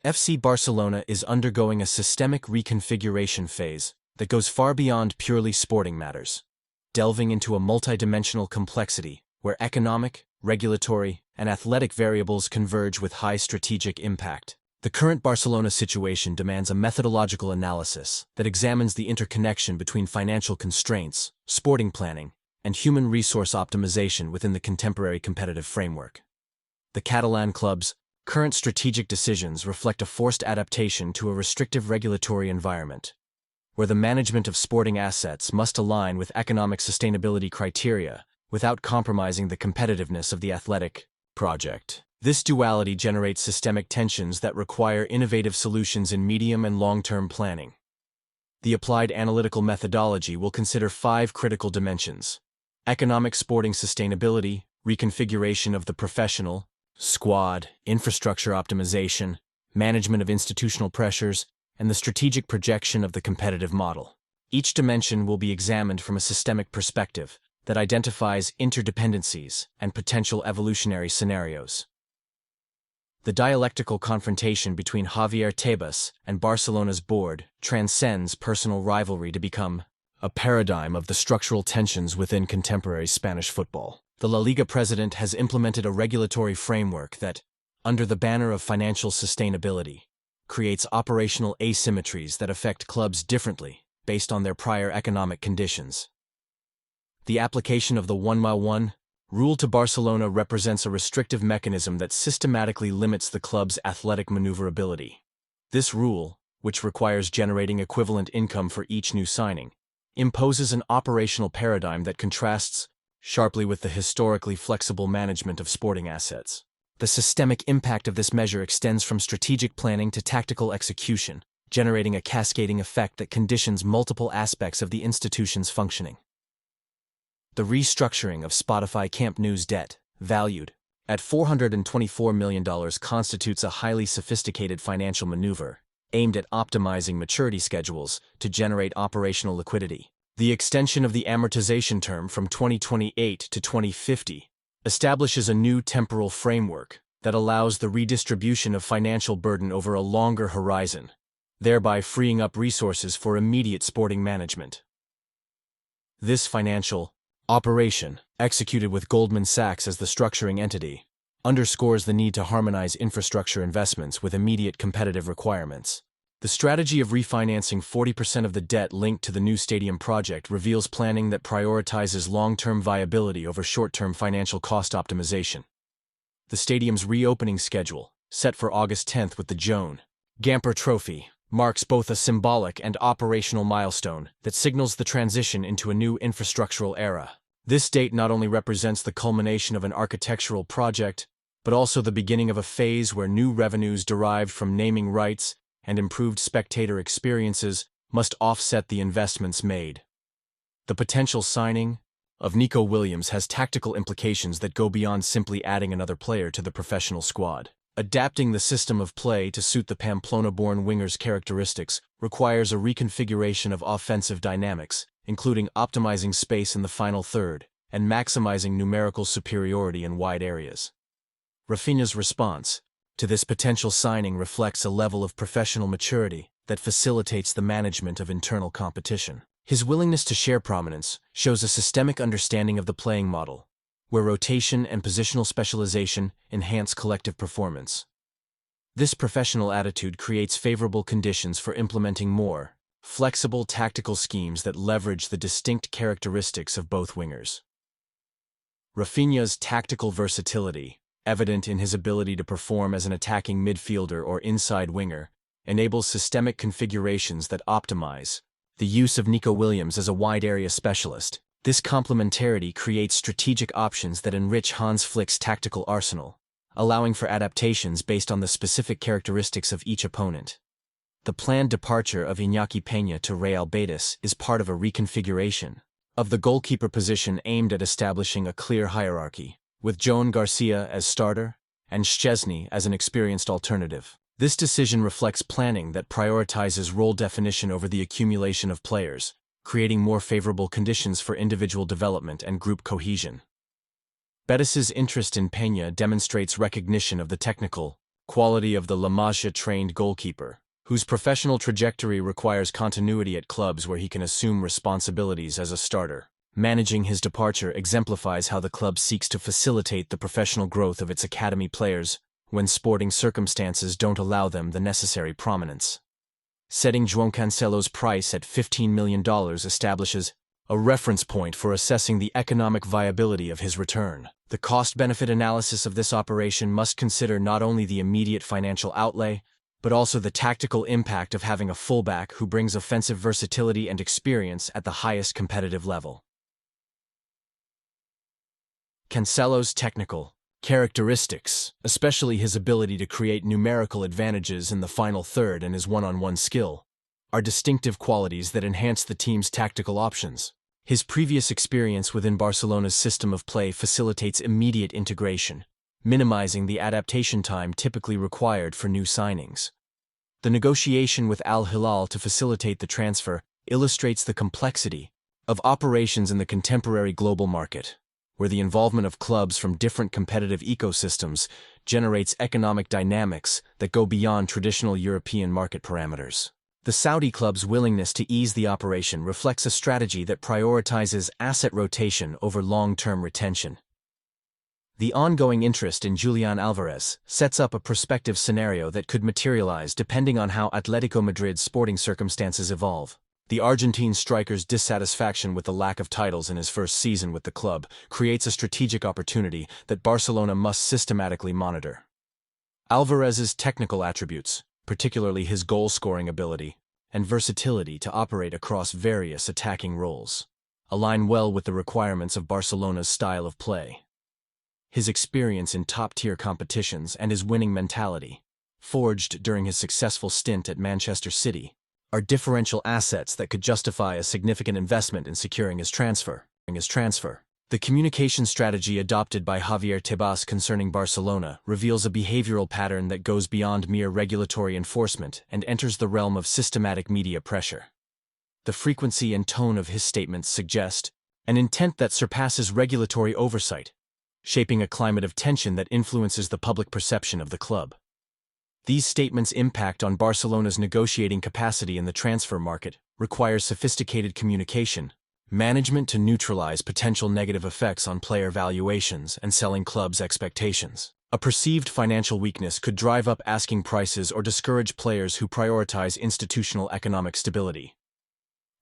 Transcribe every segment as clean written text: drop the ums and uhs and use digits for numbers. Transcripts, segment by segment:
FC Barcelona is undergoing a systemic reconfiguration phase that goes far beyond purely sporting matters, delving into a multidimensional complexity where economic, regulatory, and athletic variables converge with high strategic impact. The current Barcelona situation demands a methodological analysis that examines the interconnection between financial constraints, sporting planning, and human resource optimization within the contemporary competitive framework. The Catalan club's current strategic decisions reflect a forced adaptation to a restrictive regulatory environment, where the management of sporting assets must align with economic sustainability criteria without compromising the competitiveness of the athletic project. This duality generates systemic tensions that require innovative solutions in medium and long-term planning. The applied analytical methodology will consider 5 critical dimensions: economic sporting sustainability, reconfiguration of the professional squad, infrastructure optimization, management of institutional pressures, and the strategic projection of the competitive model. Each dimension will be examined from a systemic perspective that identifies interdependencies and potential evolutionary scenarios. The dialectical confrontation between Javier Tebas and Barcelona's board transcends personal rivalry to become a paradigm of the structural tensions within contemporary Spanish football. The La Liga president has implemented a regulatory framework that, under the banner of financial sustainability, creates operational asymmetries that affect clubs differently based on their prior economic conditions. The application of the 1x1 rule to Barcelona represents a restrictive mechanism that systematically limits the club's athletic maneuverability. This rule, which requires generating equivalent income for each new signing, imposes an operational paradigm that contrasts sharply with the historically flexible management of sporting assets. The systemic impact of this measure extends from strategic planning to tactical execution, generating a cascading effect that conditions multiple aspects of the institution's functioning. The restructuring of Spotify Camp Nou's debt, valued at $424 million, constitutes a highly sophisticated financial maneuver aimed at optimizing maturity schedules to generate operational liquidity. The extension of the amortization term from 2028 to 2050 establishes a new temporal framework that allows the redistribution of financial burden over a longer horizon, thereby freeing up resources for immediate sporting management. This financial operation, executed with Goldman Sachs as the structuring entity, underscores the need to harmonize infrastructure investments with immediate competitive requirements. The strategy of refinancing 40% of the debt linked to the new stadium project reveals planning that prioritizes long-term viability over short-term financial cost optimization. The stadium's reopening schedule, set for August 10th with the Joan Gamper Trophy, marks both a symbolic and operational milestone that signals the transition into a new infrastructural era. This date not only represents the culmination of an architectural project, but also the beginning of a phase where new revenues derived from naming rights and improved spectator experiences must offset the investments made. The potential signing of Nico Williams has tactical implications that go beyond simply adding another player to the professional squad. Adapting the system of play to suit the Pamplona-born winger's characteristics requires a reconfiguration of offensive dynamics, including optimizing space in the final third and maximizing numerical superiority in wide areas. Raphinha's response to this potential signing reflects a level of professional maturity that facilitates the management of internal competition. His willingness to share prominence shows a systemic understanding of the playing model, where rotation and positional specialization enhance collective performance. This professional attitude creates favorable conditions for implementing more flexible tactical schemes that leverage the distinct characteristics of both wingers. Raphinha's tactical versatility, evident in his ability to perform as an attacking midfielder or inside winger, enables systemic configurations that optimize the use of Nico Williams as a wide-area specialist. This complementarity creates strategic options that enrich Hans Flick's tactical arsenal, allowing for adaptations based on the specific characteristics of each opponent. The planned departure of Iñaki Peña to Real Betis is part of a reconfiguration of the goalkeeper position aimed at establishing a clear hierarchy, with João Garcia as starter and Szczesny as an experienced alternative. This decision reflects planning that prioritizes role definition over the accumulation of players, creating more favorable conditions for individual development and group cohesion. Betis's interest in Peña demonstrates recognition of the technical Quality of the La Masia-trained goalkeeper, whose professional trajectory requires continuity at clubs where he can assume responsibilities as a starter. Managing his departure exemplifies how the club seeks to facilitate the professional growth of its academy players when sporting circumstances don't allow them the necessary prominence. Setting João Cancelo's price at $15 million establishes a reference point for assessing the economic viability of his return. The cost-benefit analysis of this operation must consider not only the immediate financial outlay, but also the tactical impact of having a fullback who brings offensive versatility and experience at the highest competitive level. Cancelo's technical characteristics, especially his ability to create numerical advantages in the final third and his one-on-one skill, are distinctive qualities that enhance the team's tactical options. His previous experience within Barcelona's system of play facilitates immediate integration, minimizing the adaptation time typically required for new signings. The negotiation with Al Hilal to facilitate the transfer illustrates the complexity of operations in the contemporary global market, where the involvement of clubs from different competitive ecosystems generates economic dynamics that go beyond traditional European market parameters. The Saudi club's willingness to ease the operation reflects a strategy that prioritizes asset rotation over long-term retention. The ongoing interest in Julián Álvarez sets up a prospective scenario that could materialize depending on how Atlético Madrid's sporting circumstances evolve. The Argentine striker's dissatisfaction with the lack of titles in his first season with the club creates a strategic opportunity that Barcelona must systematically monitor. Álvarez's technical attributes, particularly his goal-scoring ability and versatility to operate across various attacking roles, align well with the requirements of Barcelona's style of play. His experience in top-tier competitions and his winning mentality, forged during his successful stint at Manchester City, are differential assets that could justify a significant investment in securing his transfer. The communication strategy adopted by Javier Tebas concerning Barcelona reveals a behavioral pattern that goes beyond mere regulatory enforcement and enters the realm of systematic media pressure. The frequency and tone of his statements suggest an intent that surpasses regulatory oversight, shaping a climate of tension that influences the public perception of the club. These statements' impact on Barcelona's negotiating capacity in the transfer market requires sophisticated communication, management to neutralize potential negative effects on player valuations and selling clubs' expectations. A perceived financial weakness could drive up asking prices or discourage players who prioritize institutional economic stability.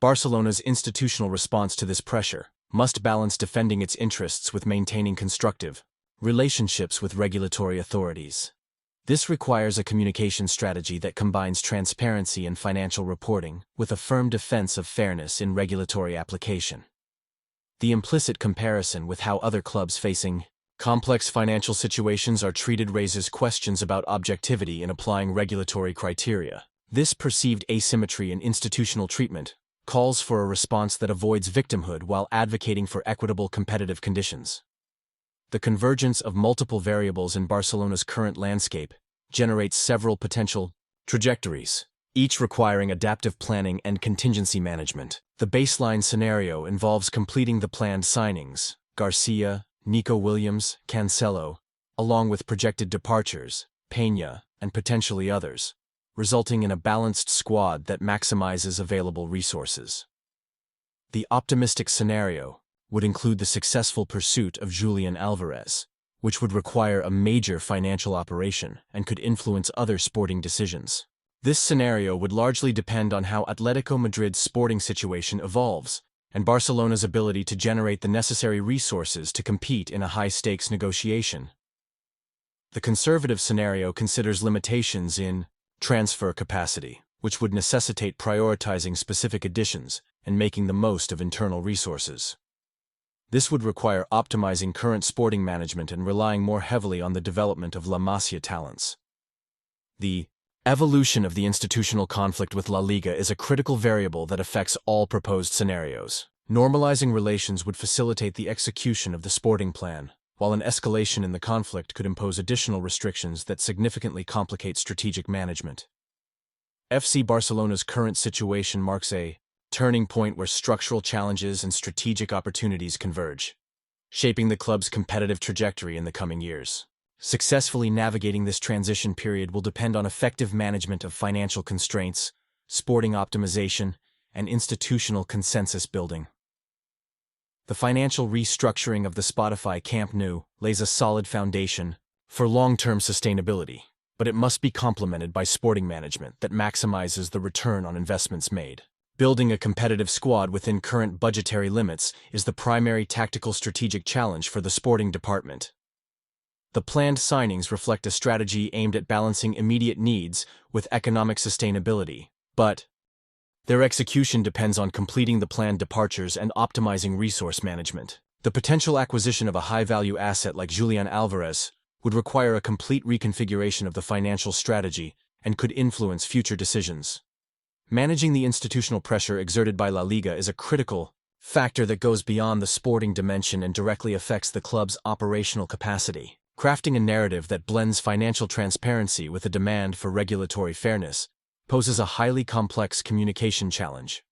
Barcelona's institutional response to this pressure must balance defending its interests with maintaining constructive relationships with regulatory authorities. This requires a communication strategy that combines transparency in financial reporting with a firm defense of fairness in regulatory application. The implicit comparison with how other clubs facing complex financial situations are treated raises questions about objectivity in applying regulatory criteria. This perceived asymmetry in institutional treatment calls for a response that avoids victimhood while advocating for equitable competitive conditions. The convergence of multiple variables in Barcelona's current landscape generates several potential trajectories, each requiring adaptive planning and contingency management. The baseline scenario involves completing the planned signings, Garcia, Nico Williams, Cancelo, along with projected departures, Peña, and potentially others, resulting in a balanced squad that maximizes available resources. The optimistic scenario would include the successful pursuit of Julián Álvarez, which would require a major financial operation and could influence other sporting decisions. This scenario would largely depend on how Atlético Madrid's sporting situation evolves and Barcelona's ability to generate the necessary resources to compete in a high-stakes negotiation. The conservative scenario considers limitations in transfer capacity, which would necessitate prioritizing specific additions and making the most of internal resources. This would require optimizing current sporting management and relying more heavily on the development of La Masia talents. The evolution of the institutional conflict with La Liga is a critical variable that affects all proposed scenarios. Normalizing relations would facilitate the execution of the sporting plan, while an escalation in the conflict could impose additional restrictions that significantly complicate strategic management. FC Barcelona's current situation marks a turning point where structural challenges and strategic opportunities converge, shaping the club's competitive trajectory in the coming years. Successfully navigating this transition period will depend on effective management of financial constraints, sporting optimization, and institutional consensus building. The financial restructuring of the Spotify Camp Nou lays a solid foundation for long-term sustainability, but it must be complemented by sporting management that maximizes the return on investments made. Building a competitive squad within current budgetary limits is the primary tactical strategic challenge for the sporting department. The planned signings reflect a strategy aimed at balancing immediate needs with economic sustainability, but their execution depends on completing the planned departures and optimizing resource management. The potential acquisition of a high-value asset like Julián Álvarez would require a complete reconfiguration of the financial strategy and could influence future decisions. Managing the institutional pressure exerted by La Liga is a critical factor that goes beyond the sporting dimension and directly affects the club's operational capacity. Crafting a narrative that blends financial transparency with a demand for regulatory fairness poses a highly complex communication challenge.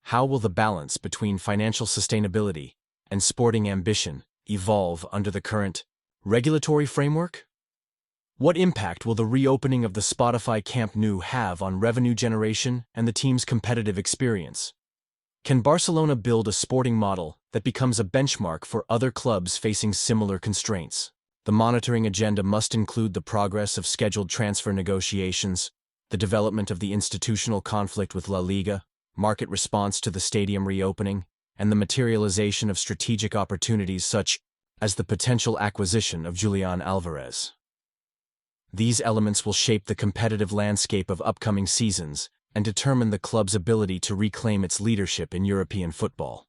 How will the balance between financial sustainability and sporting ambition evolve under the current regulatory framework? What impact will the reopening of the Spotify Camp Nou have on revenue generation and the team's competitive experience? Can Barcelona build a sporting model that becomes a benchmark for other clubs facing similar constraints? The monitoring agenda must include the progress of scheduled transfer negotiations, the development of the institutional conflict with La Liga, market response to the stadium reopening, and the materialization of strategic opportunities such as the potential acquisition of Julián Álvarez. These elements will shape the competitive landscape of upcoming seasons and determine the club's ability to reclaim its leadership in European football.